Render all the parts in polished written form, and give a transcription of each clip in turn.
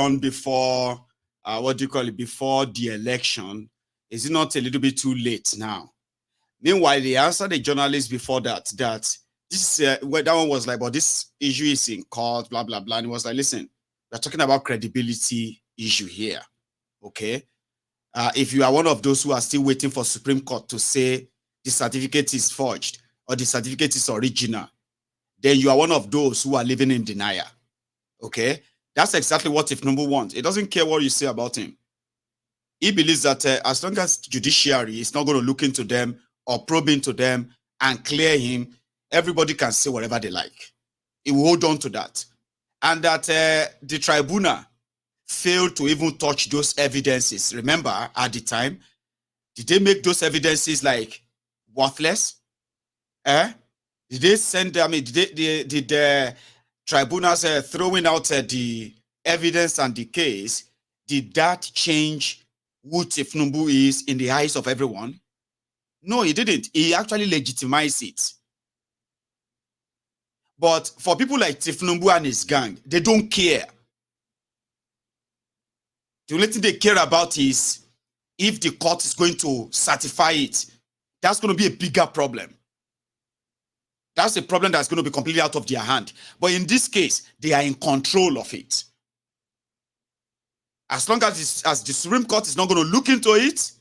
done before, what do you call it, before the election? Is it not a little bit too late now? Meanwhile, they answered the journalist before that this well, that one was like, but this issue is in court, blah blah blah. And it was like, listen, we're talking about credibility issue here, okay? If you are one of those who are still waiting for Supreme Court to say the certificate is forged or the certificate is original, then you are one of those who are living in denial, okay? That's exactly what Tinubu wants. It doesn't care what you say about him. He believes that as long as judiciary is not going to look into them or probe into them and clear him, everybody can say whatever they like. He will hold on to that. And that the tribunal failed to even touch those evidences. Remember, at the time, did they make those evidences like worthless? Did they send, I mean, did the tribunals throwing out the evidence and the case, did that change who Tinubu is in the eyes of everyone? No, he didn't. He actually legitimized it. But for people like Tinubu and his gang, they don't care. The only thing they care about is if the court is going to certify it. That's going to be a bigger problem. That's a problem that's going to be completely out of their hand. But in this case, they are in control of it. As long as the Supreme Court is not going to look into it,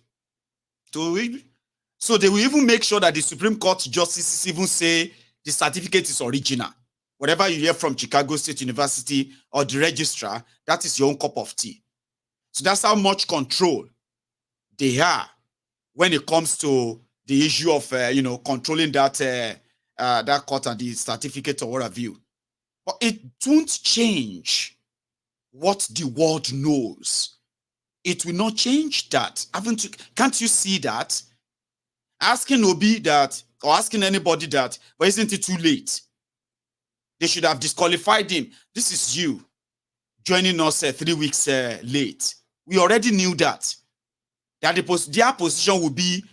so they will even make sure that the Supreme Court justices even say the certificate is original. Whatever you hear from Chicago State University or the registrar, that is your own cup of tea. So that's how much control they are when it comes to the issue of controlling that that court and the certificate or what have you. But it won't change what the world knows. It will not change that. Can't you see that? Asking Obi that, or asking anybody that, but isn't it too late? They should have disqualified him. This is you joining us 3 weeks late. We already knew that their position would be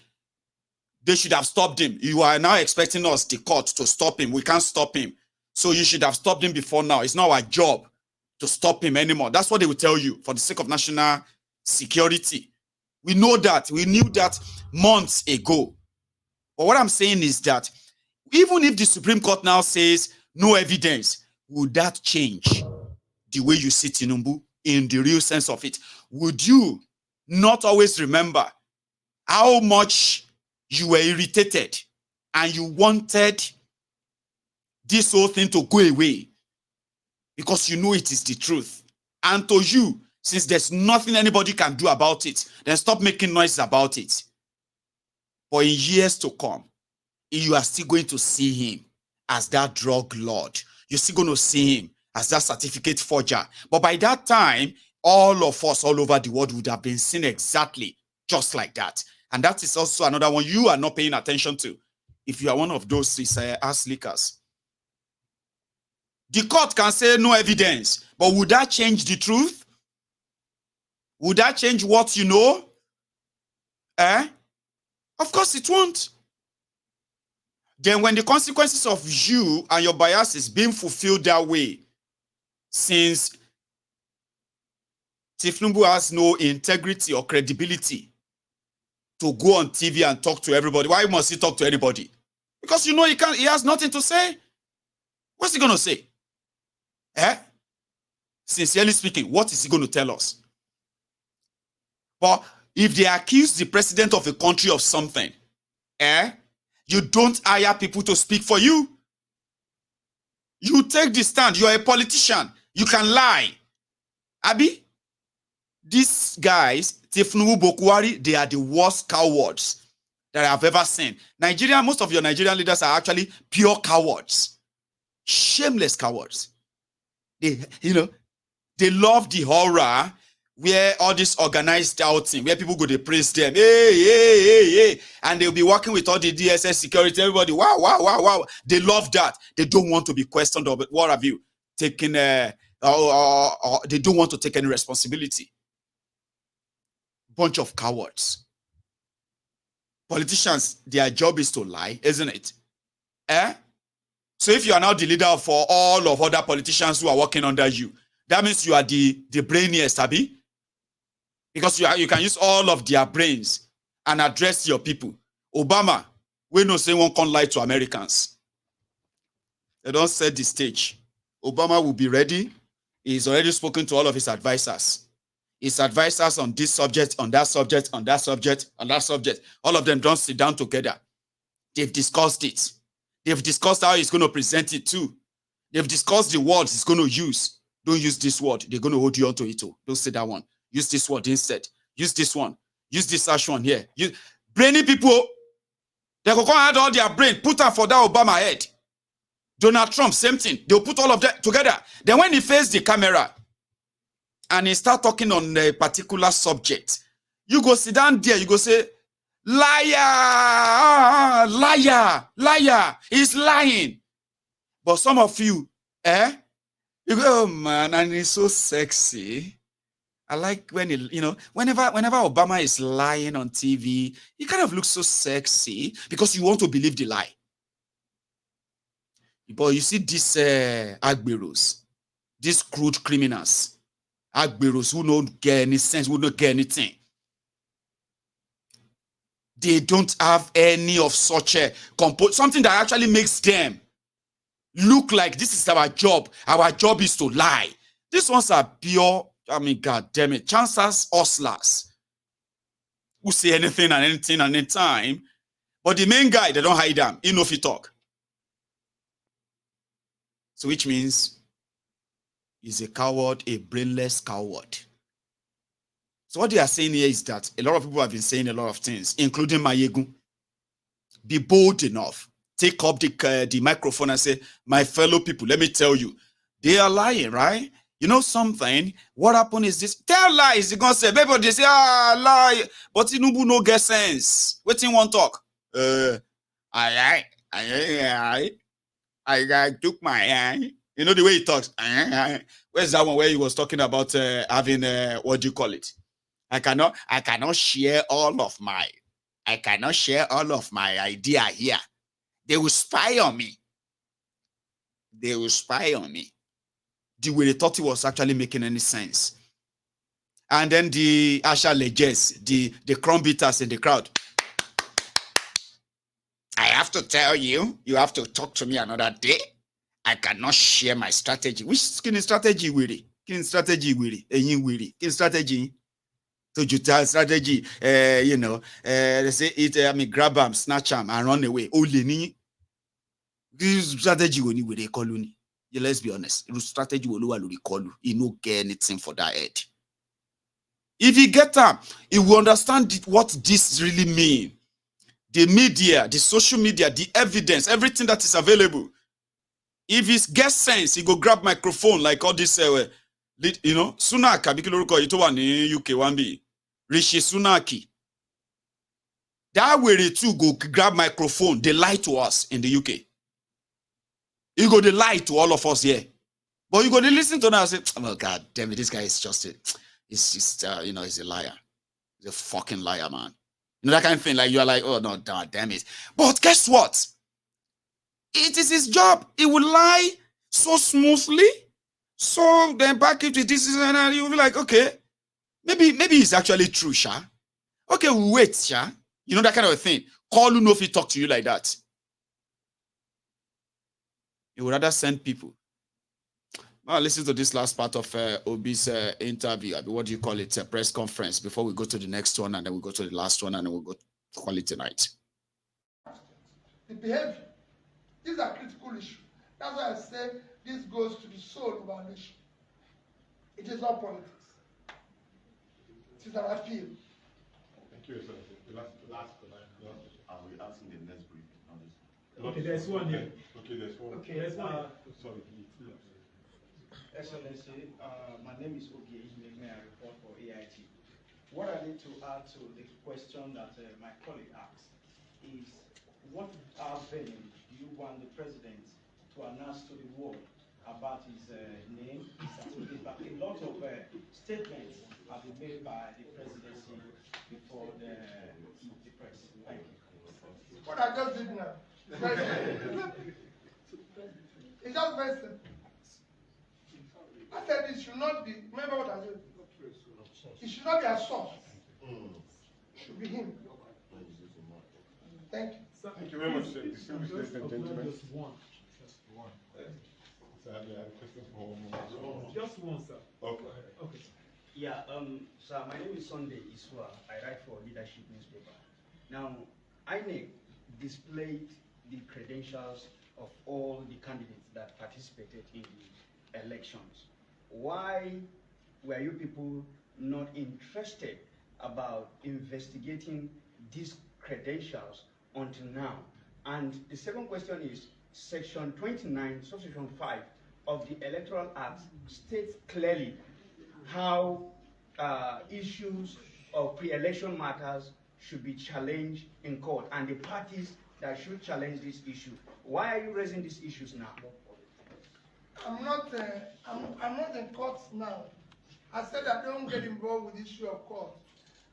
they should have stopped him. You are now expecting us, the court, to stop him. We can't stop him. So you should have stopped him before now. It's not our job to stop him anymore. That's what they will tell you for the sake of national security. We know that. We knew that months ago. But what I'm saying is that even if the Supreme Court now says no evidence, would that change the way you see Tinubu in the real sense of it? Would you not always remember how much you were irritated and you wanted this whole thing to go away because you know it is the truth? And to you, since there's nothing anybody can do about it, then stop making noise about it. But in years to come, you are still going to see him as that drug lord. You're still going to see him as that certificate forger. But by that time, all of us all over the world would have been seen exactly just like that. And that is also another one you are not paying attention to. If you are one of those ass lickers. The court can say no evidence, but would that change the truth? Would that change what you know? Of course it won't. Then when the consequences of you and your bias is being fulfilled that way, since Tinubu has no integrity or credibility to go on TV and talk to everybody, why must he talk to anybody? Because you know he has nothing to say. What's he going to say? Sincerely speaking, what is he going to tell us? But if they accuse the president of a country of something, you don't hire people to speak for you. You take the stand. You're a politician. You can lie. Abi, these guys, Tinubu, Bokwari, they are the worst cowards that I have ever seen. Nigeria, most of your Nigerian leaders are actually pure cowards. Shameless cowards. They love the horror where all this organized outing, where people go to praise them, hey, and they'll be working with all the DSS security, everybody, wow. They love that. They don't want to be questioned of what have you taken, they don't want to take any responsibility. Bunch of cowards. Politicians, their job is to lie, isn't it? So if you are now the leader for all of other politicians who are working under you, That means you are the brainiest, Abi. Because you can use all of their brains and address your people. Obama, we know say one can't lie to Americans. They don't set the stage. Obama will be ready. He's already spoken to all of his advisors. His advisors on this subject, on that subject, on that subject, on that subject. All of them don't sit down together. They've discussed it. They've discussed how he's going to present it too. They've discussed the words he's going to use. Don't use this word. They're going to hold you onto it too. Don't say that one. Use this word instead. Use this one. Use this ash one here. Brainy people, they go come add all their brain, put her for that Obama head. Donald Trump, same thing. They'll put all of that together. Then when he faced the camera and he start talking on a particular subject, you go sit down there, you go say, liar, liar, liar, he's lying. But some of you, you go, oh man, and he's so sexy. I like when whenever Obama is lying on TV, he kind of looks so sexy because you want to believe the lie. But you see these Agberos, these crude criminals, Agberos who don't get any sense, who don't get anything. They don't have any of such a something that actually makes them look like this is our job. Our job is to lie. These ones are pure, God damn it, chancers, hustlers who say anything and anything and any time. But the main guy, they don't hide him. He know if he talk. So which means he's a coward, a brainless coward. So what they are saying here is that a lot of people have been saying a lot of things, including Mayegu. Be bold enough. Take up the microphone and say, my fellow people, let me tell you, they are lying, right? You know something? What happened is this. Tell lies. You're going to say, maybe they say, lie. But Tinubu no get sense. What you want to talk? I took my eye. You know the way he talks. Where's that one where he was talking about having what do you call it? I cannot share all of my idea here. They will spy on me. They will spy on me. The way they thought it was actually making any sense. And then the Asha Leges, the crumb beaters in the crowd. I have to tell you, you have to talk to me another day. I cannot share my strategy. Which kind of strategy will it? Kind of strategy will it? Kind of strategy? So you tell strategy, they say it, grab them, snatch them, and run away. Only this strategy when you will call you. Let's be honest. The strategy will call you. You don't get anything for that head. If you get them, you will understand what this really means. The media, the social media, the evidence, everything that is available. If he gets sense, he go grab microphone like all this, Sunaka, Bikiloruko, ito wa ni UK 1B. Rishi Sunaki. That way they too go grab microphone. They lie to us in the UK. You go, they lie to all of us here. But you go, they listen to them and say, oh God damn it, this guy is just he's a liar. He's a fucking liar, man. You know, that kind of thing, like you're like, oh no, damn it. But guess what? It is his job. He will lie so smoothly. So then back into this and you'll be like, okay, maybe it's actually true, Sha. Okay, wait, Sha. You know, that kind of a thing. Call you know if he talk to you like that. You would rather send people. Now listen to this last part of Obi's interview. What do you call it? A press conference before we go to the next one, and then we go to the last one, and then we'll go call it tonight. The behavior. These are critical issues. That's why I say this goes to the soul of our nation. It is not politics. It is an appeal. Thank you, sir. The last are we asking the next brief? Okay, there's one here. Okay, there's one. Okay, there's one. Sorry. Excellency, my name is Ogie. May I report for AIT. What I need to add to the question that my colleague asked is, what avenue do you want the president to announce to the world about his name, his certificate? But a lot of statements have been made by the presidency before the press. Thank you. What I just did now. It's just very simple. I said it should not be, remember what I said? It should not be a source. It should be him. Thank you. Thank you very much, sir. Distinguished ladies and gentlemen. Just one. So I have questions for one more. Just one, sir. Okay. Okay. Yeah, sir, my name is Sunday Iswa. I write for Leadership newspaper. Now, INEC displayed the credentials of all the candidates that participated in the elections. Why were you people not interested about investigating these credentials until now? And the second question is, Section 29, Subsection 5 of the Electoral Act states clearly how issues of pre-election matters should be challenged in court, and the parties that should challenge this issue. Why are you raising these issues now? I'm not in court now. I said I don't get involved with the issue of court.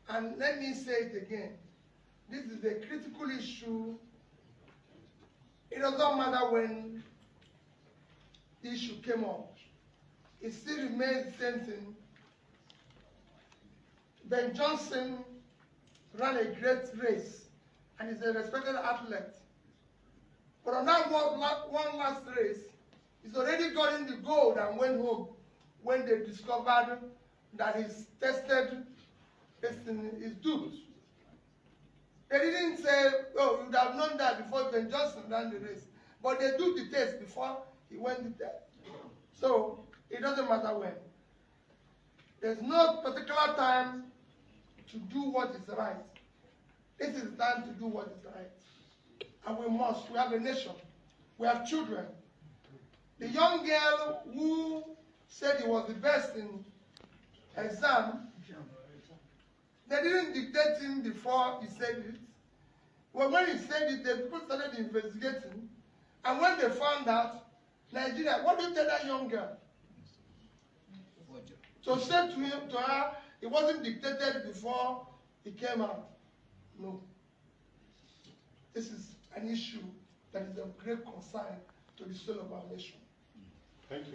And let me say it again. This is a critical issue. It doesn't matter when the issue came up. It still remains the same thing. Ben Johnson ran a great race and is a respected athlete. But on that one last race, he's already gotten the gold and went home when they discovered that his tested is duped. They didn't say, oh, you would have known that before Ben Johnson ran the race. But they do the test before he went there. So it doesn't matter when. There's no particular time to do what is right. This is the time to do what is right. And we must. We have a nation. We have children. The young girl who said he was the best in exam, they didn't dictate him before he said it. Well, when he said it, the people started investigating. And when they found out, Nigeria, what did you tell that young girl? So say to her, it wasn't dictated before he came out. No. This is an issue that is of great concern to the soul of our nation. Thank you.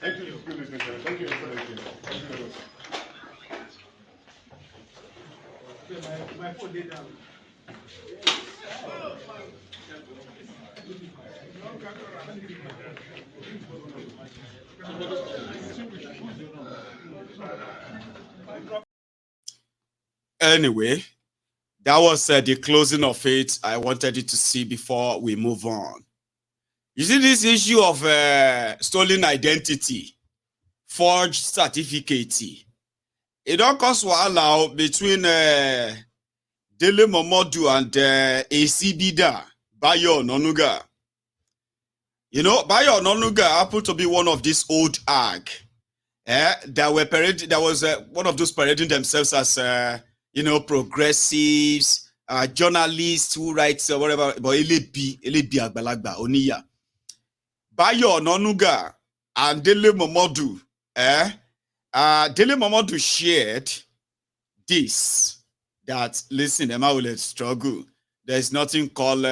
Thank you, Mr. President. Thank you, Excellency. Thank you very much. Okay, my phone laid down. Anyway, that was the closing of it. I wanted you to see before we move on. You see this issue of stolen identity, forged certificate. It don't cause wahala between Dele Momodu and ACBida, Bayo Ononuga. You know, Bayo Ononuga happened to be one of these old AG that were parading. That was one of those parading themselves as progressives, journalists who write whatever. But Elebi Agbalagba Oniya, Bayo Ononuga and Dele Momodu. Dele Momodu shared this. That listen, Emma will struggle. There's nothing called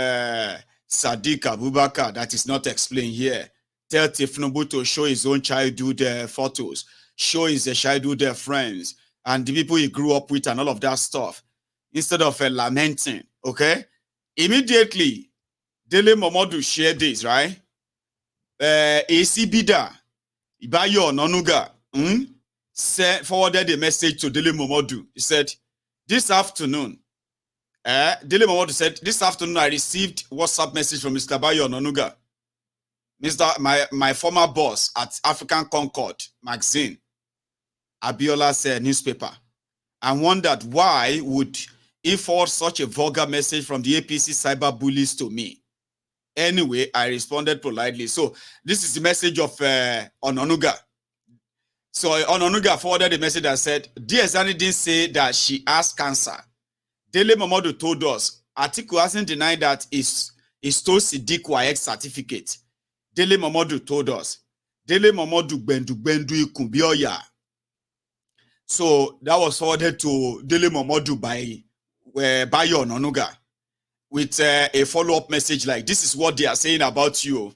Sadiq Abubakar that is not explained here. Tell Tinubu to show his own childhood photos, show his childhood friends, and the people he grew up with and all of that stuff. Instead of lamenting, okay? Immediately, Dele Momodu shared this, right? ACBida, Bayo Ononuga, forwarded a message to Dele Momodu. He said, this afternoon, Dele Momodu said, this afternoon I received WhatsApp message from Mr. Bayo Ononuga, my former boss at African Concord magazine, Abiola's newspaper, and wondered why would he forward such a vulgar message from the APC cyber bullies to me. Anyway, I responded politely. So this is the message of Ononuga. So Ononuga forwarded a message that said, Dear Zani didn't say that she has cancer. Dele Momodu told us, Atiku hasn't denied that he stole Sadiq Wayek certificate. Dele Momodu told us, Dele Momodu bendu ikumbioya. So that was forwarded to Dele Momodu by Bayo Ononuga with a follow-up message like, this is what they are saying about you.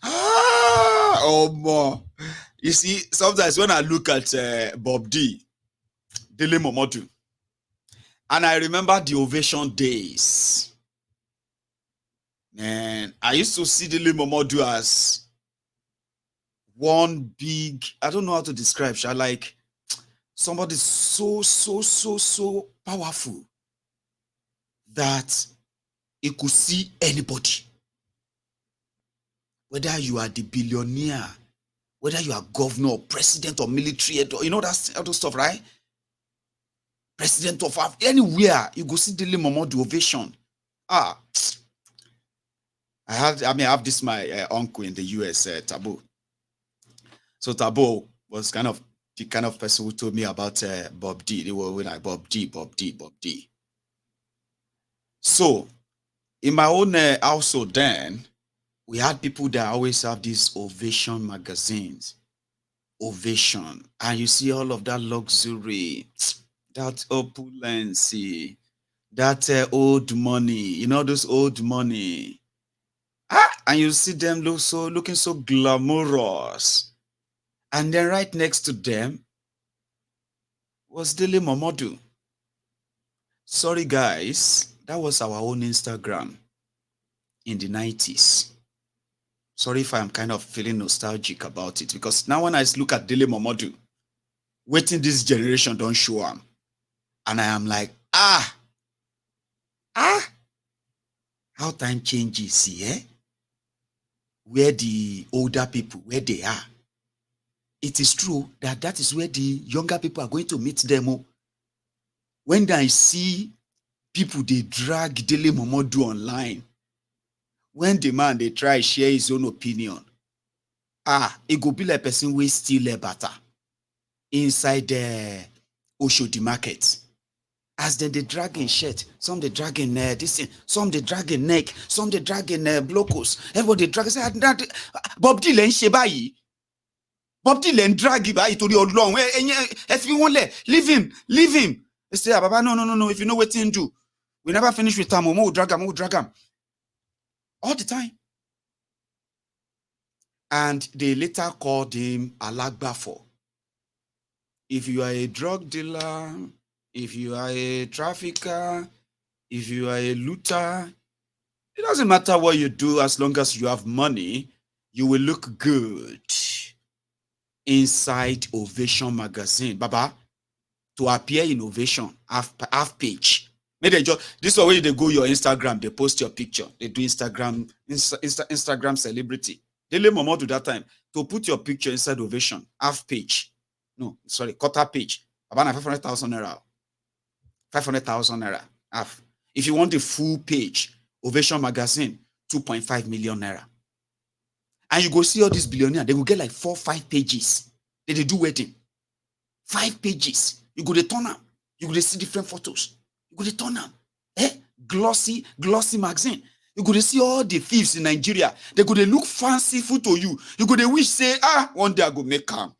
Oh, more. You see, sometimes when I look at Bob D, Dele Momodu, and I remember the Ovation days, man, I used to see Dele Momodu as one big, I don't know how to describe, like somebody so powerful that he could see anybody. Whether you are the billionaire, whether you are governor, or president, or military, you know that's all those stuff, right? President of anywhere, you go see Dele Momodu Ovation. I have this my uncle in the US, Tabo. So Tabo was kind of the kind of person who told me about Bob D. They were like Bob D. So in my own household then, we had people that always have these Ovation magazines. Ovation. And you see all of that luxury, that opulence, that old money, you know, those old money. And you see them looking so glamorous. And then right next to them was Dele Momodu. Sorry guys, that was our own Instagram in the 90s. Sorry if I'm kind of feeling nostalgic about it, because now when I look at Dele Momodu, waiting this generation don't show him. And I am like, how time changes, eh? Where the older people, where they are. It is true that is where the younger people are going to meet them. When I see people, they drag Dele Momodu online, when the man, they try share his own opinion, it go be like person wey steal a butter inside the Oshodi market. As then they drag in shirt, some they drag in this thing, some they drag in neck, some they drag in blocos. Everybody drag. Say, Bob Dylan ṣe báyìí. Bob Dylan drag báyìí torí Ọlọ́run. If you want leave him. They say, Baba, no. If you know what to do, we never finish with him. We'll drag him. All the time. And they later called him Alagbafo. If you are a drug dealer, if you are a trafficker, if you are a looter, it doesn't matter what you do as long as you have money, you will look good inside Ovation magazine. Baba, to appear in Ovation, half page. Maybe this is where they go your Instagram, they post your picture. They do Instagram celebrity. Dele Momodu that time, to put your picture inside Ovation, half page. No, sorry, quarter page. About 500,000 naira. 500,000 naira. Half. If you want the full page, Ovation magazine, 2.5 million naira. And you go see all these billionaires, they will get like 4-5 pages. They do wedding. 5 pages. You go to turn them. You go to see different photos. You go to turn them. Glossy magazine. You go to see all the thieves in Nigeria. They go to look fancy food to you. You go to wish say, one day I go make calm.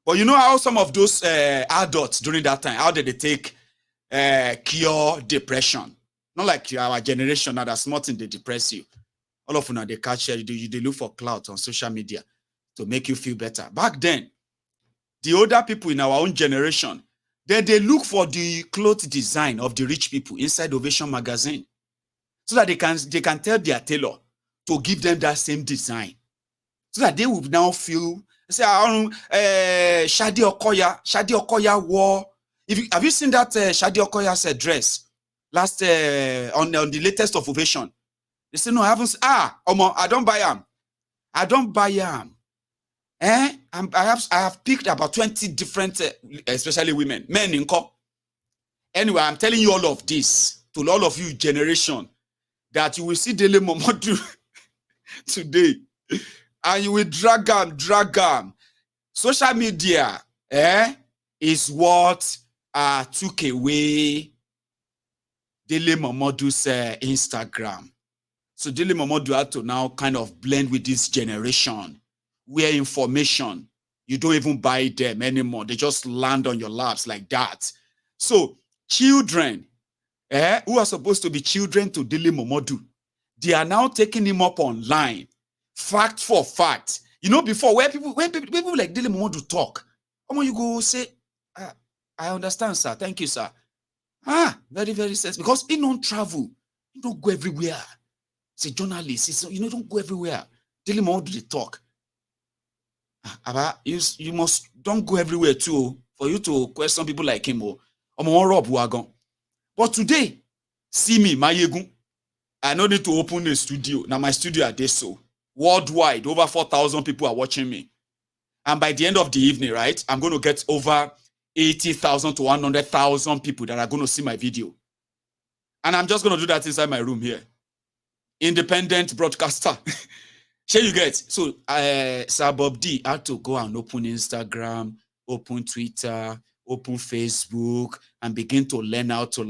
But you know how some of those adults during that time, how did they take cure depression? Not like our generation now, that's nothing, they depress you. All of them, they catch you, they look for clout on social media to make you feel better. Back then, the older people in our own generation, they look for the cloth design of the rich people inside Ovation magazine, so that they can tell their tailor to give them that same design, so that they will now feel. Say, Shadi Okoya wore. Have you seen that Shadi Okoya's dress last on the latest of Ovation? They say, no, I haven't. I don't buy them. I have picked about 20 different, especially women, men in co. Anyway, I'm telling you all of this to all of you generation, that you will see Dele Momodu today, and you will drag them. Social media is what took away Dele Momodu's Instagram. So Dele Momodu had to now kind of blend with this generation, where information, you don't even buy them anymore. They just land on your laps like that. So children, who are supposed to be children to Dele Momodu, They are now taking him up online, fact for fact. You know, before when people like Dele Momodu talk, you go say, I understand, sir. Thank you, sir. Very, very sensible. Because he don't travel, he don't go everywhere. He's a journalist. Don't go everywhere. Dele Momodu they talk. You must don't go everywhere too for you to question people like him. Rob wagon. But today, see me, Mayegun. I no need to open a studio. Now my studio at so worldwide, over 4,000 people are watching me. And by the end of the evening, right, I'm going to get over 80,000 to 100,000 people that are going to see my video. And I'm just going to do that inside my room here. Independent broadcaster. Sure you get. So Sir Bob D had to go and open Instagram, open Twitter, open Facebook, and begin to learn how to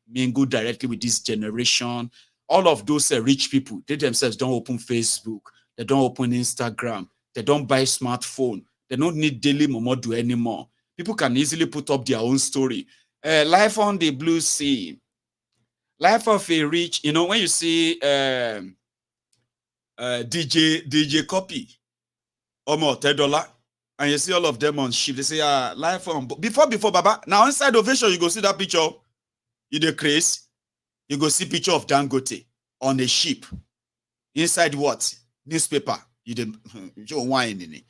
mingle directly with this generation. All of those rich people, they themselves don't open Facebook, they don't open Instagram, they don't buy smartphone, they don't need Daily Momodu anymore. People can easily put up their own story. Life on the Blue Sea, life of a rich, when you see DJ Copy, $10, and you see all of them on ship, they say, life on, before Baba, now inside Ovation, you go see that picture, you the craze, you go see picture of Dangote on a ship. Inside what? Newspaper. You wine in it.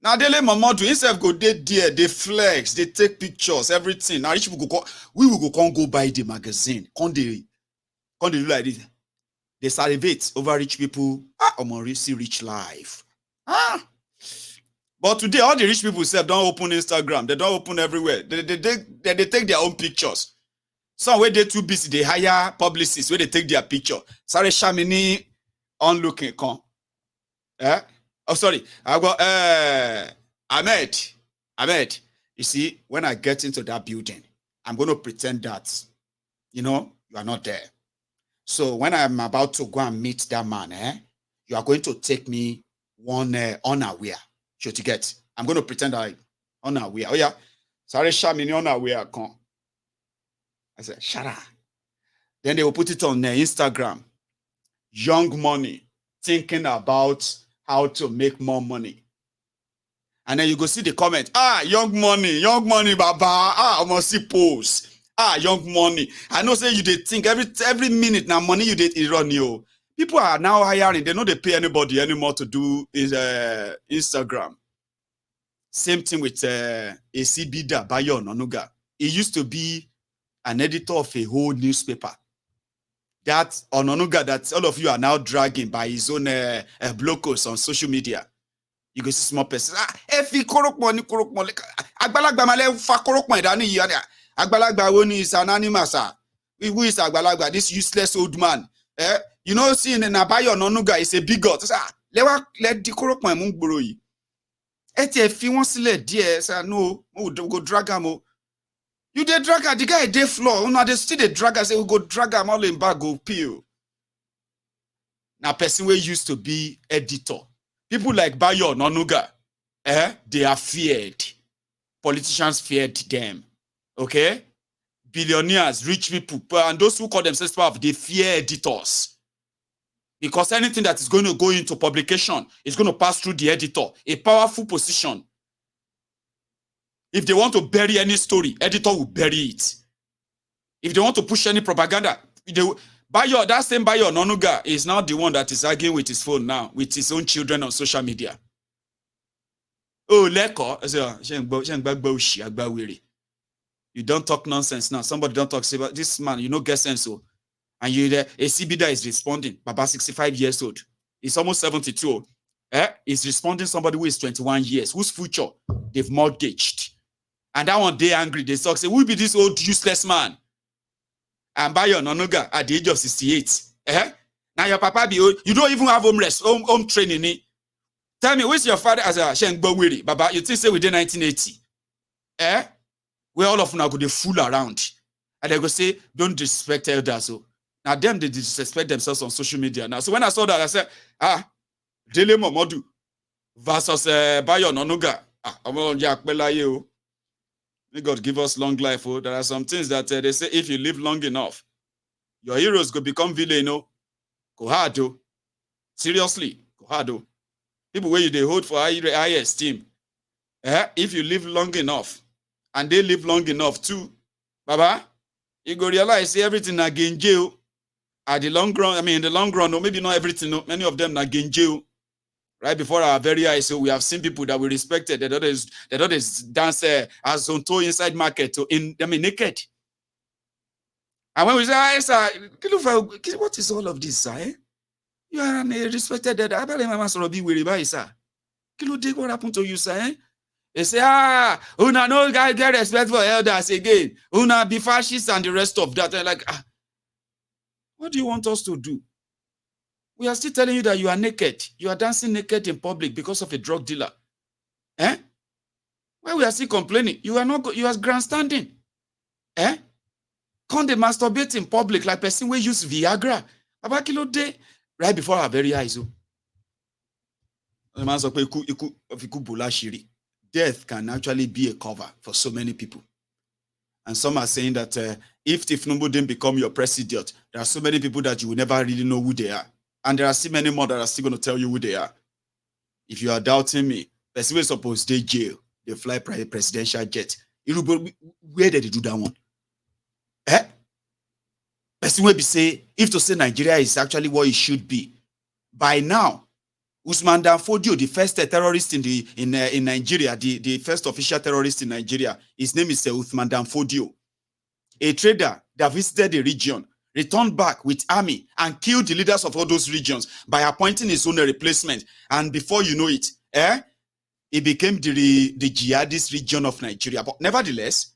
Now Dele Momodu himself go there, they flex, they take pictures, everything. Now rich people we will go buy the magazine. They do like this. They salivate over rich people. See rich life. But today, all the rich people don't open Instagram. They don't open everywhere. They take their own pictures. Some where they too busy, they hire publicists where they take their picture. Sorry, Shamini on looking con. Oh, sorry. I got Ahmed. You see, when I get into that building, I'm going to pretend that, you are not there. So when I'm about to go and meet that man, you are going to take me one unaware. Should you get? I'm going to pretend I unaware. Oh yeah. Sorry, Shamini unaware con. I said, shut up. Then they will put it on their Instagram. Young money, thinking about how to make more money. And then you go see the comment. Young money, baba. I must see post. Young money. I know say you did think every minute now money you did run you. People are now hiring. They know they pay anybody anymore to do Instagram. Same thing with ACBida Bayo Nonuga. It used to be an editor of a whole newspaper. That Ononuga that all of you are now dragging by his own blocos on social media. You go see small person. Efi korokmo ni korokmo. Agbalagba male fa korokmo idani yi. Agbalagba woni is anonymous. Who is Agbalagba? This useless old man. See in Nabayo Ononuga is a bigot. Let the korokmo mu gboro yi. Efi won sile die say no, we go drag am. You dey drag her, the guy dey floor. They still dey drag her, say we go drag am all in back, go peel. Now, person wey used to be editor. People like Bayo Nonuga, they are feared. Politicians feared them. Okay? Billionaires, rich people, and those who call themselves powerful, they fear editors. Because anything that is going to go into publication is going to pass through the editor. A powerful position. If they want to bury any story, editor will bury it. If they want to push any propaganda, that same Bayo Nonuga is now the one that is arguing with his phone now, with his own children on social media. Oh, Leko, you don't talk nonsense now. Somebody don't talk, say, but this man, get sense. And you there, a CBDA is responding. Baba 65 years old. He's almost 72. He's responding somebody who is 21 years, whose future they've mortgaged. And that one day angry, they talk, say, who be this old useless man? And Bayo Nonuga at the age of 68. Now your papa be old. You don't even have home training. Tell me, where's your father as a Shengbowiri? Baba, you think say within 1980? Where all of them are going to fool around. And they go say, don't disrespect elders. So now them, they disrespect themselves on social media. Now, so when I saw that, I said, Dele Momodu versus Bayo Nonuga. May God give us long life. There are some things that they say if you live long enough, Your heroes go become villain, no. Go hard, though. Seriously, go hard, though. People where you they hold for high esteem. If you live long enough, and they live long enough too, Baba, you go realize say everything again jail. At the long run, I mean in the long run, or maybe not everything, no, many of them again jail. Right before our very eyes, so we have seen people that we respected, that others dance as on toe inside market, so naked. And when we say, sir, what is all of this, sir? You are a respected that I believe my master be worried by, sir. What happened to you, sir? They say, una no guy get respect for elders again. Una be fascists and the rest of that. They're like, what do you want us to do? We are still telling you that you are naked. You are dancing naked in public because of a drug dealer. Why we are still complaining? You are not. You are grandstanding. Can't they masturbate in public like person we use Viagra? About kilo day right before our very eyes. Death can actually be a cover for so many people. And some are saying that if Tinubu didn't become your president, there are so many people that you will never really know who they are. And there are still many more that are still going to tell you who they are. If you are doubting me, person is supposed to jail, they fly private presidential jet. Where did they do that one? Person will be say, if to say Nigeria is actually what it should be, by now, Usman Dan Fodio, the first terrorist in Nigeria, the first official terrorist in Nigeria, his name is Usman Dan Fodio, a trader that visited the region, returned back with army and killed the leaders of all those regions by appointing his own replacement. And before you know it, it became the jihadist region of Nigeria. But nevertheless,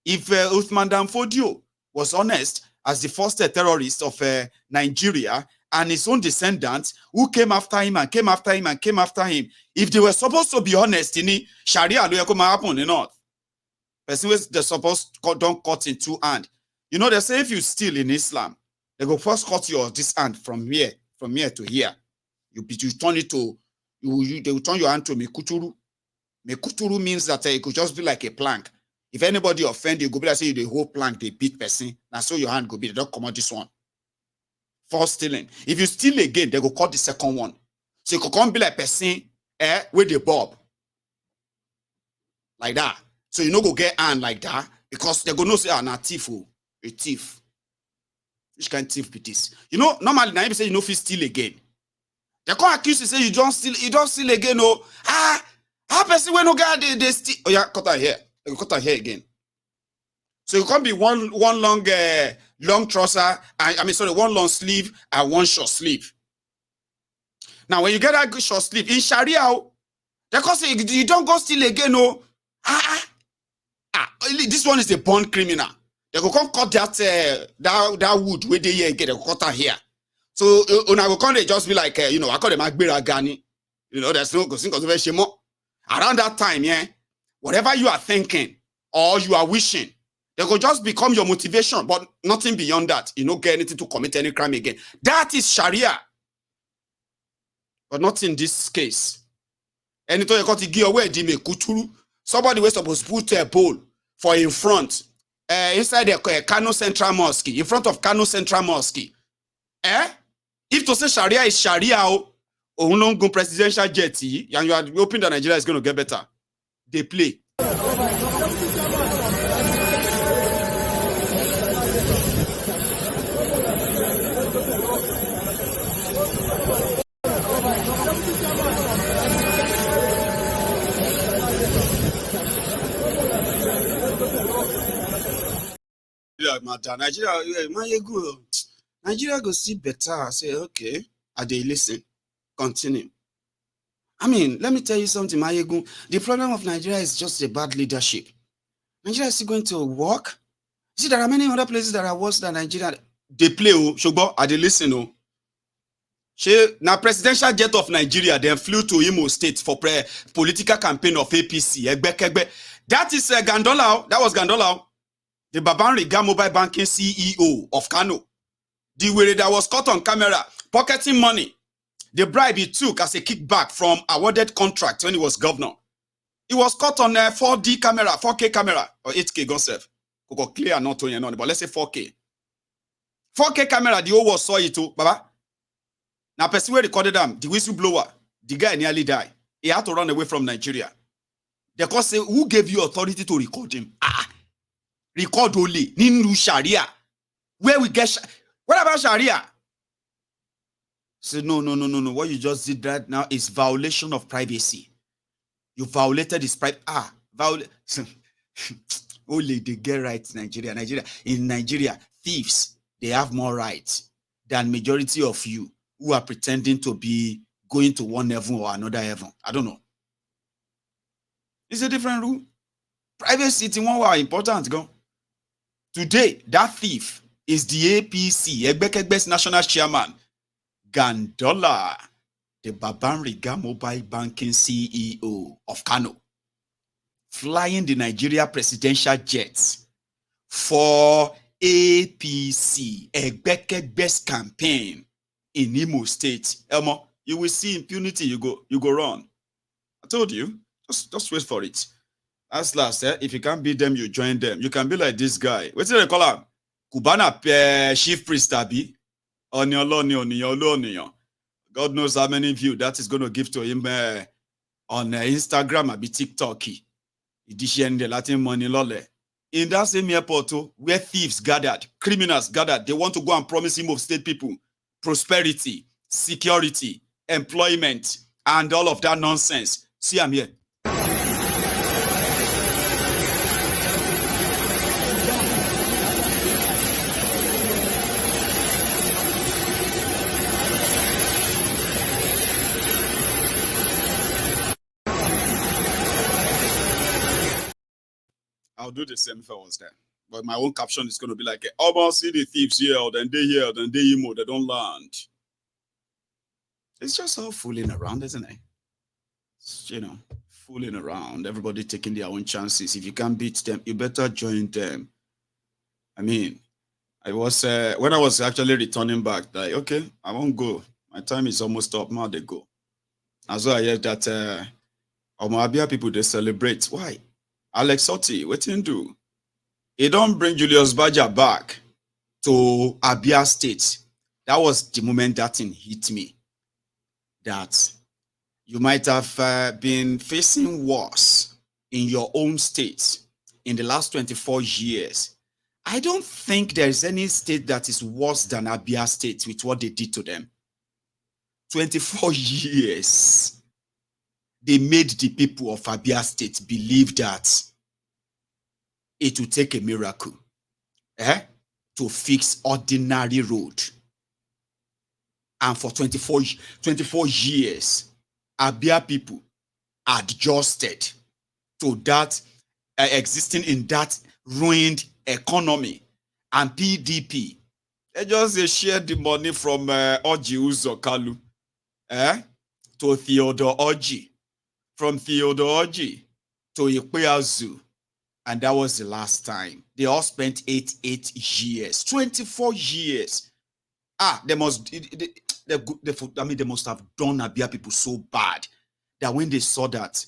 if Usman Dan Fodio was honest as the first terrorist of Nigeria, and his own descendants who came after him and came after him and came after him, if they were supposed to be honest, in Sharia, lo come happen in North. Person they're supposed to don't cut in two hands. You know, they say if you steal in Islam, they go first cut your this hand from here to here. You turn it to they will turn your hand to mekuturu. Mekuturu means that it could just be like a plank. If anybody offend you, go be like say the whole plank they beat person. Now so your hand go be they don't come out this one. For stealing. If you steal again, they go cut the second one. So you could come be like person with the bob. Like that. So you know go get hand like that. Because they go no say a thief, a thief. Which kind of thief be this? You know, normally now you say you know if you steal again. They can't accuse you say you don't steal again, oh. How person when no get they steal. Oh yeah, cut her here. They go cut her here again. So you can't be one long trouser, one long sleeve and one short sleeve. Now, when you get that short sleeve in Sharia, they can say you don't go steal again, no. This one is a born criminal. They go come cut that wood where they here get a cutter here. So when I go come, they just be like, I call them Agbera Gani. There's no go around that time, whatever you are thinking or you are wishing. They could just become your motivation, but nothing beyond that. You don't get anything to commit any crime again. That is Sharia. But not in this case. Anytime you got to give away kuturu, somebody was supposed to put a bowl for in front, inside the Kano Central Mosque, in front of Kano Central Mosque. If to say Sharia is Sharia, go presidential jet, and you are hoping that Nigeria is going to get better. They play. Nigeria go see better. I say, okay, they listen. Continue. I mean, let me tell you something, Mayegu. The problem of Nigeria is just a bad leadership. Nigeria is still going to work. See, there are many other places that are worse than Nigeria. They play, Shogbo, they listen, Now, presidential jet of Nigeria then flew to Imo State for political campaign of APC. That is Gandola. That was Gandola. The Baban Riga mobile banking CEO of Kano. The way that was caught on camera, pocketing money. The bribe he took as a kickback from awarded contract when he was governor. He was caught on a 4D camera, 4K camera, or 8K, go self. Clear not to but let's say 4K. 4K camera, the whole world saw it too, Baba. Now, person who recorded them, the whistleblower, the guy nearly died. He had to run away from Nigeria. The court say, who gave you authority to record him? Record only. Nindu Sharia. Where we get what about Sharia? Say, no. What you just did right now is violation of privacy. You violated his private. Only they get rights, Nigeria. In Nigeria, thieves, they have more rights than majority of you who are pretending to be going to one heaven or another heaven. I don't know. It's a different rule. Privacy is one way important. Go. Today, that thief is the APC, Egbekegbe's national chairman, Gandola, the Babanriga mobile banking CEO of Kano, flying the Nigeria presidential jets for APC, Egbekegbe's campaign in Imo State. Elmo, you will see impunity. You go run. I told you. Just wait for it. As last, if you can't beat them, you join them. You can be like this guy. What's the call him? Kubana chief priest abi. Onion. God knows how many views that is going to give to him on Instagram or TikTok. The Latin money lole. In that same airport, where thieves gathered, criminals gathered, they want to go and promise him of state people prosperity, security, employment, and all of that nonsense. See, I'm here. I'll do the same if I was there. But my own caption is going to be like, almost see the thieves here, then they emo, they don't land. It's just all fooling around, isn't it? It's, fooling around. Everybody taking their own chances. If you can't beat them, you better join them. I mean, I was when I was actually returning back, like, okay, I won't go. My time is almost up. Now they go. And so I heard that Abia people, they celebrate. Why? Alex Otti, what did he do? He don't bring Julius Baja back to Abia State. That was the moment that thing hit me. That you might have been facing worse in your own state in the last 24 years. I don't think there is any state that is worse than Abia State with what they did to them. 24 years. They made the people of Abia State believe that it will take a miracle to fix ordinary road. And for 24 years, Abia people adjusted to that, existing in that ruined economy. And PDP, they just shared the money from Oji Uzo Kalu to Theodore Oji. From Theodore Oji to Ikpeazu. And that was the last time. They all spent 8 years, 24 years. They must have done Abia people so bad that when they saw that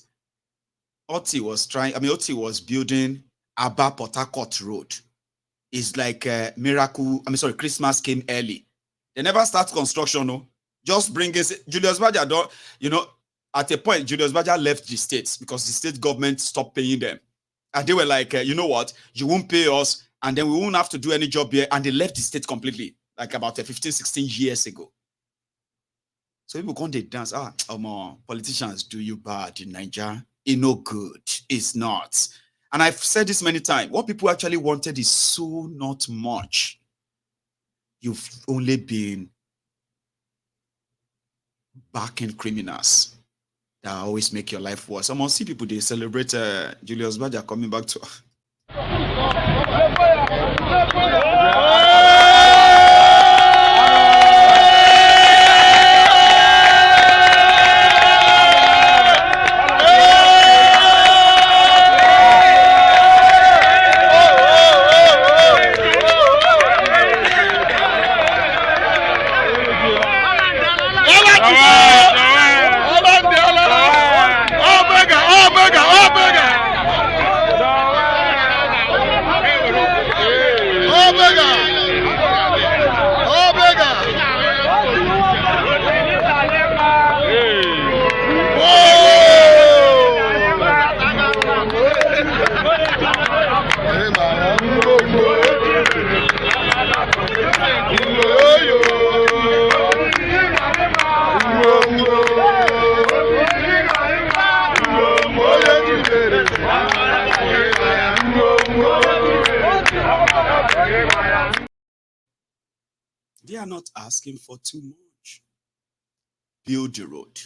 Otti was building Aba Port Harcourt Road. It's like a miracle. Christmas came early. They never start construction, no. Just bring it. Julius Baja, at a point, Julius Baja left the states because the state government stopped paying them. And they were like, you know what? You won't pay us, and then we won't have to do any job here. And they left the state completely, like about 15, 16 years ago. So people come, they dance. Politicians do you bad in Nigeria. It's no good. It's not. And I've said this many times. What people actually wanted is so not much. You've only been backing criminals that always make your life worse. I must see people, they celebrate Julius Baja coming back to... are not asking for too much. Build the road,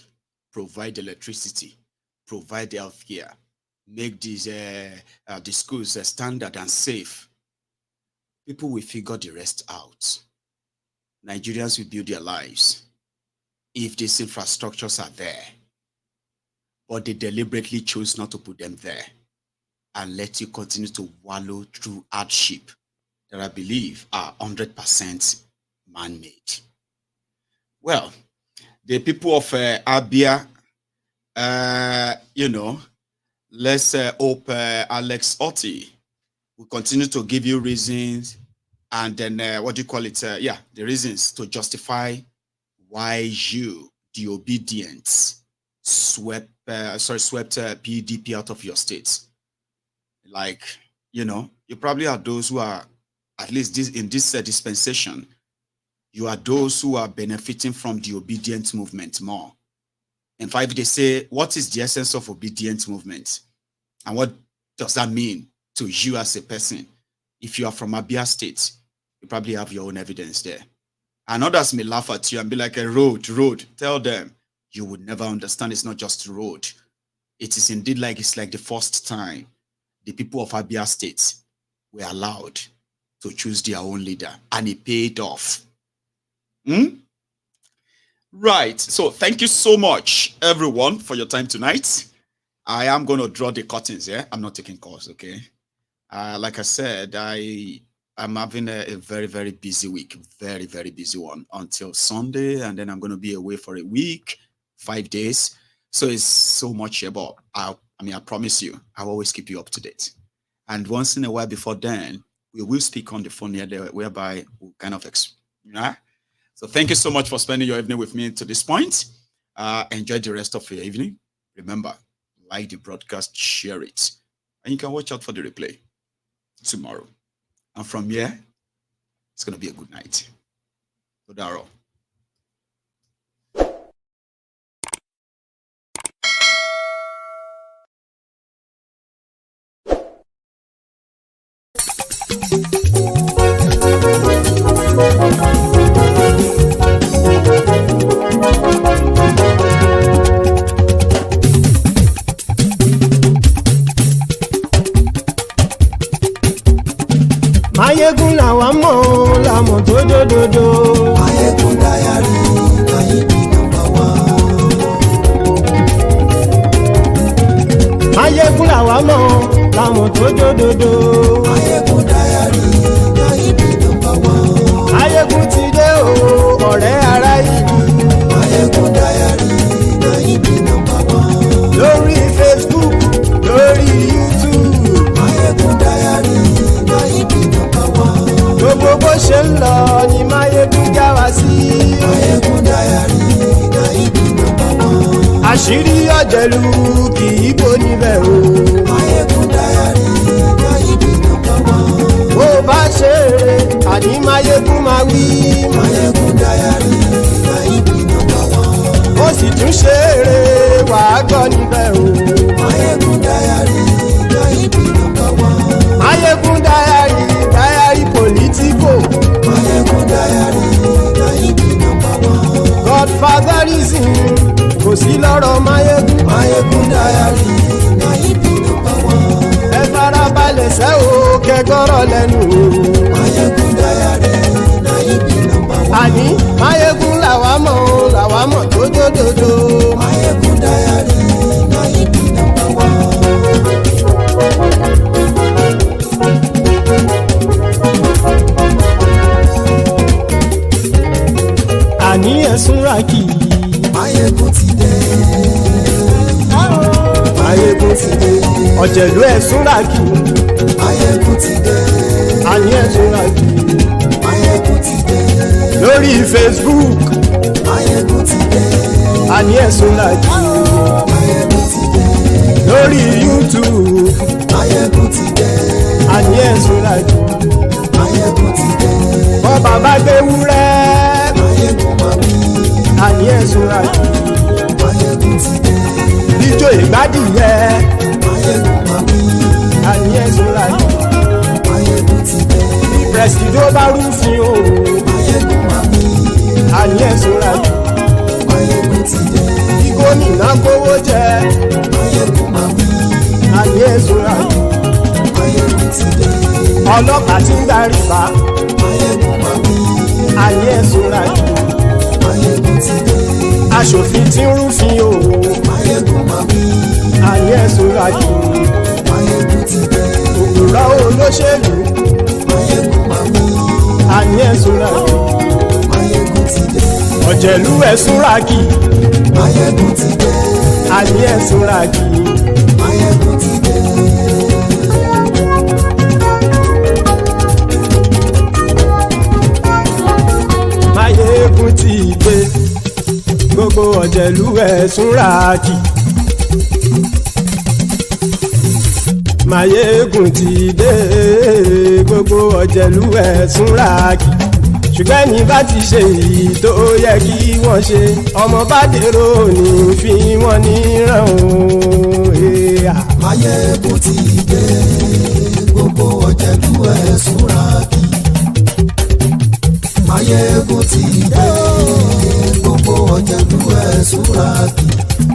provide electricity, provide health care, make these the schools standard and safe. People will figure the rest out. Nigerians will build their lives if these infrastructures are there. But they deliberately chose not to put them there and let you continue to wallow through hardship that I believe are 100% man-made. Well, the people of Abia, let's hope Alex Otti will continue to give you reasons, and then the reasons to justify why you, the obedient, swept PDP out of your state. Like, you probably are those who are, at least in this dispensation, you are those who are benefiting from the obedient movement more. In fact, they say, what is the essence of obedient movement? And what does that mean to you as a person? If you are from Abia State, you probably have your own evidence there. And others may laugh at you and be like, a road. Tell them, you would never understand. It's not just a road. It is indeed it's like the first time the people of Abia State were allowed to choose their own leader, and it paid off. Right. So thank you so much, everyone, for your time tonight. I am going to draw the curtains here. I'm not taking calls, okay? Like I said, I'm having a very, very busy week. Very, very busy one until Sunday. And then I'm going to be away for a week, 5 days. So it's so much here, but I promise you, I'll always keep you up to date. And once in a while before then, we will speak on the phone here, whereby we'll kind of, So thank you so much for spending your evening with me to this point. Enjoy the rest of your evening. Remember, like the broadcast, share it. And you can watch out for the replay tomorrow. And from here, it's going to be a good night. Odaro. Mayegun làwa mọ̀ làmọ̀ tó dòdòdò. Mayegun Diary na him be number one. Mayegun làwa mọ̀ làmọ̀ tó dòdòdò. Mayegun Diary na him be number one. Mayegun ti dé o ọ̀rẹ́ ara ìlú. Mayegun Diary na him be number one. Lórí Facebook, lórí YouTube. Mayegun Diary na him be number one. Gbogbo bó ṣe ń lọ ni Mayegun já wa sí. Mayegun Diary na him be number one. Àṣírí ọ̀jẹ̀lú kì í bò níbẹ̀ o. Mayegun Diary na him be number one. Bó bá ṣe eré àní Mayegun máa wí. Mayegun Diary na him be number one. Ó sì tún ṣe eré wàá gbọ́ níbẹ̀ o. Mayegun Diary na him be number one. Mayegun Diary politico. Mayegun Diary na him be number one. Godfatherism kò sí lọ́rọ̀ Mayegun. Mayegun Diary na him be number one. Ẹ farabalẹ̀ sẹ́ o kẹgọ́rọ̀ lẹ́nu o. Mayegun Diary na him be number one. Àní Mayegun làwa mọ̀ tó dòdòdò. Mayegun Diary na him be number one. Àní ẹ̀sùn ràkì. Mayegun ti dé. Mayegun ti dé. Ọ̀jẹ̀lú ẹ̀sùn ràkì. Mayegun ti dé. Àní ẹ̀sùn ràkì. Mayegun ti dé. Lórí Facebook. Mayegun ti dé. Àní ẹ̀sùn ràkì. Mayegun ti dé. Lórí YouTube. Mayegun ti dé. Àní ẹ̀sùn ràkì. Mayegun ti dé. Bọ́ bàbá gbé wúrẹ́. Mayegun máa wí. Àní ẹ̀sùn ràkì. Mayegun ti dé. Ijó ìgbádìyẹ. Mayegun máa wí. Àní ẹ̀sùn ràkì. Mayegun ti dé. Bí pẹ̀sìdó bá rúfin o. Mayegun máa wí. àní ẹ̀sùn rájì. Máyégún ti dé. Kí gómìnà kówó jẹ Máyégún máa wí. àní ẹ̀sùn rájì. Máyégún ti dé. Ọlọ́pàá tí ń gba rìbá Máyégún máa wí. àní ẹ̀sùn rájì. Máyégún ti dé. Aṣòfin tí ń rúfin òwò Máyégún máa wí. àní ẹ̀sùn rájì. Máyégún ti dé. Òpùrọ́ olóṣèlú Máyégún máa wí. àní ẹ̀sùn rájì. Máyégún ti dé. Ọ̀jẹ̀lú ẹ̀sùn rájì Máyégún ti dé. àní ẹ̀sùn rájì. Máyégún ti dé. Máyégún ti dé gbogbo ọ̀jẹ̀lú ẹ̀sùn rájì. Máyégún ti dé gbogbo ọ̀jẹ̀lú ẹ̀sùn rájì. Ṣùgbọ́n ní bá ti ṣe èyí tó yẹ kí wọ́n ṣe ọmọ bá dèrò ní fi wọ́n níran o. Máyégún ti dé gbogbo ọ̀jẹ̀lú ẹ̀sùn rákì. Máyégún ti dé gbogbo ọ̀jẹ̀lú ẹ̀sùn rákì.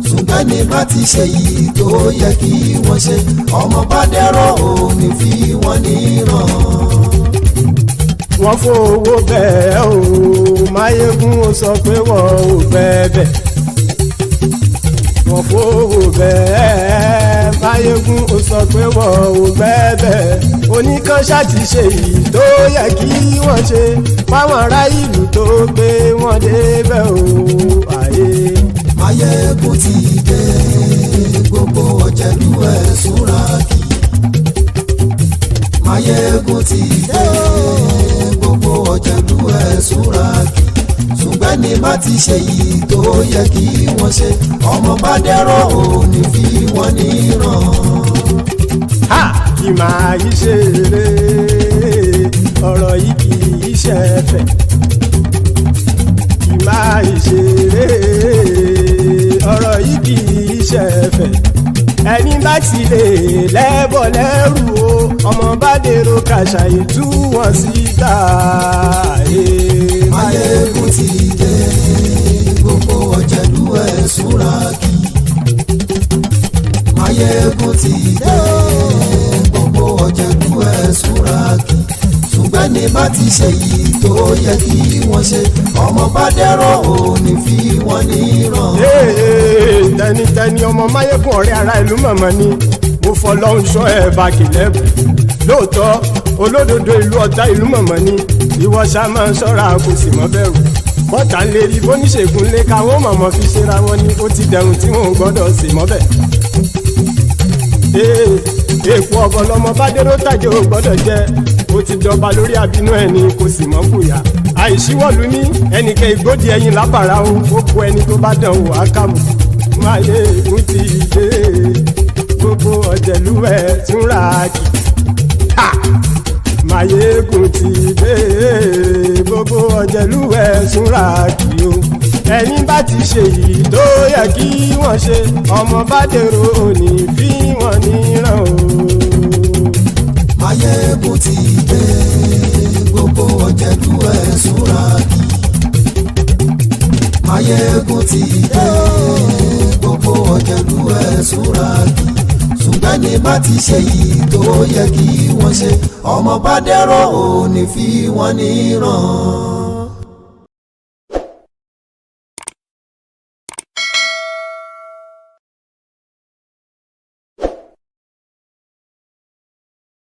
Ṣùgbọ́n ní bá ti ṣe yìí tó yẹ kí wọ́n ṣe ọmọ bá dẹ́rọ̀ òní fi wọ́n níran. Wọ́n fowó bẹ́ẹ̀ o Máyégún ó sọ pé wọ́n ò bẹ́ẹ̀. Wọ́n fowó bẹ́ẹ̀ Máyégún ó sọ pé wọ́n ò bẹ́ẹ̀. Oníkan ṣáàtì ṣe yìí tó yẹ kí wọ́n ṣe fáwọn ará ìlú tó gbé wọn débẹ̀ o. Máyégún ti dé gbogbo ọ̀jẹ̀lú ẹ̀sùn rákì. Máyégún ti dé gbogbo ọ̀jẹ̀lú ẹ̀sùn rákì. Ṣùgbọ́n ní bá ti ṣe yìí tó yẹ kí wọ́n ṣe ọmọ bá dẹ́rọ̀ òní fi wọ́n níran. Kì máa yí ṣe eré ọ̀rọ̀ yìí kì í ṣe ẹ̀fẹ̀. Kì máa yí ṣe eré ọ̀rọ̀ yìí kì í ṣe ẹ̀fẹ̀. Ẹni bá ti lè lẹ́bọ̀ lẹ́rù o ọmọ bá dèrò kàṣàyè tú wọn síta. Máyégún ti dé gbogbo ọ̀jẹ̀lú ẹ̀sùn rákì. Máyégún ti dé gbogbo ọ̀jẹ̀lú ẹ̀sùn rákì. Ṣùgbọ́n ní bá ti ṣe yìí tó yẹ kí wọ́n ṣe ọmọ bá dẹ́rọ̀ òní fi wọ́n níran. Tẹnitẹni ọmọ Máyégún ọ̀rẹ́ ara ìlú mọ̀mọ́ ni mo fọlọ́hún ṣọ́ ẹ̀ bá kìlẹ́bù. Lóòótọ́ olódodo ìlú ọ̀tá ìlú mọ̀mọ́ ni ìwọ ṣá máa ń ṣọ́ra kò sì mọ́ bẹ̀rù. Bọ́tà ń lè rí bóníṣègùn lé káwọn mọ̀mọ́ fi ṣera wọn ni ó ti dẹrùn tí wọn ò gbọ́dọ̀ sì mọ́ bẹ̀. Èèpo ọ̀bọ lọmọ bá dérò tàjẹ́ ò gbọ́dọ̀ jẹ́ ó ti jọba lórí àbínú ẹni kò sì mọ́ bùyà. Àìsíwọ́lu ní ẹnìkẹ́ ìgbódì ẹyin lábàrá o ó kó ẹni tó bá dán wò á kàmù. Máyégún ti dé gbogbo ọ̀jẹ̀lú ẹ̀sùn rákì. Máyégún ti dé gbogbo ọ̀jẹ̀lú ẹ̀sùn rákì o. Ẹni bá ti ṣe yìí tó yẹ kí wọ́n ṣe ọmọ bá dèrò òní fi wọ́n níran o. Máyégún ti dé gbogbo ọ̀jẹ̀lú ẹ̀sùn rákì. Máyégún ti dé gbogbo ọ̀jẹ̀lú ẹ̀sùn rákì. Ṣùgbọ́n ní bá ti ṣe yìí tó yẹ kí wọ́n ṣe ọmọ bá dẹ́rọ̀ òní fi wọ́n níran.